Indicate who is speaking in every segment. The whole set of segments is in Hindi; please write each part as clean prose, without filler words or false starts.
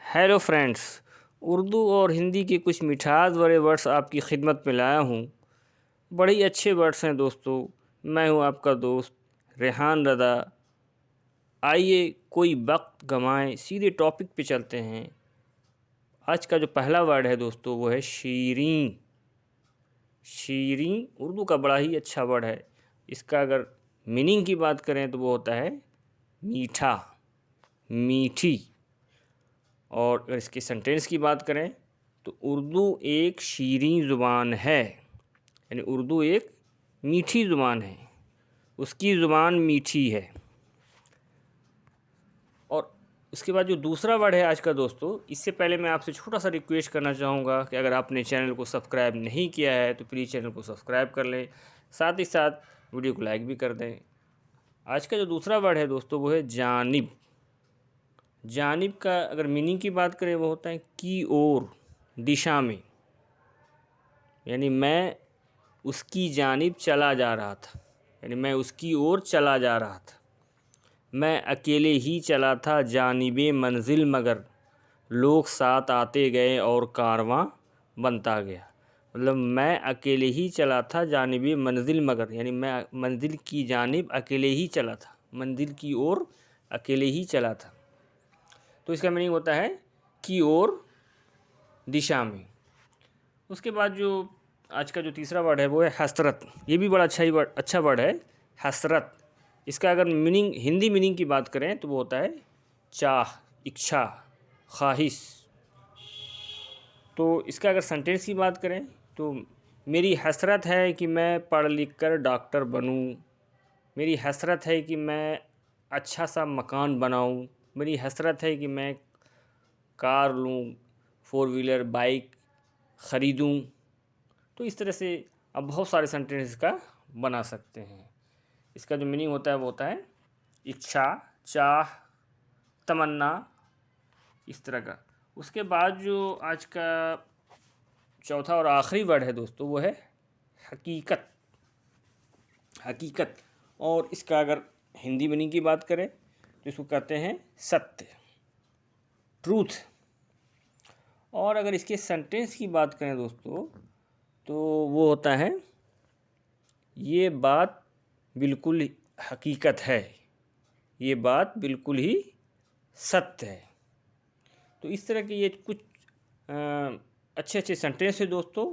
Speaker 1: हेलो फ्रेंड्स, उर्दू और हिंदी के कुछ मिठास भरे वर्ड्स आपकी खिदमत में लाया हूँ। बड़े ही अच्छे वर्ड्स हैं दोस्तों। मैं हूँ आपका दोस्त रेहान रदा। आइए कोई वक्त गंवाएं, सीधे टॉपिक पे चलते हैं। आज का जो पहला वर्ड है दोस्तों वो है शीरीं। शीरीं उर्दू का बड़ा ही अच्छा वर्ड है। इसका अगर मीनिंग की बात करें तो वो होता है मीठा, मीठी। और अगर इसके सेंटेंस की बात करें तो उर्दू एक शीरीं ज़ुबान है, यानी उर्दू एक मीठी ज़ुबान है, उसकी ज़ुबान मीठी है। और उसके बाद जो दूसरा वर्ड है आज का दोस्तों, इससे पहले मैं आपसे छोटा सा रिक्वेस्ट करना चाहूँगा कि अगर आपने चैनल को सब्सक्राइब नहीं किया है तो प्लीज़ चैनल को सब्सक्राइब कर लें, साथ ही साथ वीडियो को लाइक भी कर दें। आज का जो दूसरा वर्ड है दोस्तों वो है जानिब। जानिब का अगर मीनिंग की बात करें वो होता है की ओर, दिशा में, यानी मैं उसकी जानिब चला जा रहा था, यानी मैं उसकी ओर चला जा रहा था। मैं अकेले ही चला था जानिबे मंजिल मगर लोग साथ आते गए और कारवां बनता गया। मतलब मैं अकेले ही चला था जानिबे मंजिल मगर, यानी मैं मंजिल की जानिब अकेले ही चला था, मंजिल की ओर अकेले ही चला था। तो इसका मीनिंग होता है की ओर, दिशा में। उसके बाद जो आज का जो तीसरा वर्ड है वो है हसरत। ये भी बड़ा अच्छा वर्ड है, हसरत। इसका अगर मीनिंग, हिंदी मीनिंग की बात करें तो वो होता है चाह, इच्छा, ख्वाहिश। तो इसका अगर सेंटेंस की बात करें तो मेरी हसरत है कि मैं पढ़ लिख कर डॉक्टर बनूं, मेरी हसरत है कि मैं अच्छा सा मकान बनाऊं, मेरी हसरत है कि मैं कार लूं, 4 व्हीलर बाइक ख़रीदूं। तो इस तरह से आप बहुत सारे सेंटेंस इसका बना सकते हैं। इसका जो मीनिंग होता है वो होता है इच्छा, चाह, तमन्ना, इस तरह का। उसके बाद जो आज का चौथा और आखिरी वर्ड है दोस्तों वो है हकीकत। हकीकत, और इसका अगर हिंदी मीनिंग की बात करें तो इसको कहते हैं सत्य, ट्रूथ। और अगर इसके सेंटेंस की बात करें दोस्तों तो वो होता है ये बात बिल्कुल हकीकत है, ये बात बिल्कुल ही सत्य है। तो इस तरह के ये कुछ अच्छे अच्छे सेंटेंस है दोस्तों।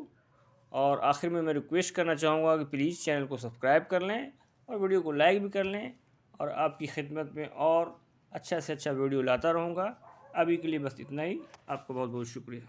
Speaker 1: और आखिर में मैं रिक्वेस्ट करना चाहूँगा कि प्लीज़ चैनल को सब्सक्राइब कर लें और वीडियो को लाइक भी कर लें, और आपकी खिदमत में और अच्छा से अच्छा वीडियो लाता रहूँगा। अभी के लिए बस इतना ही। आपका बहुत बहुत शुक्रिया।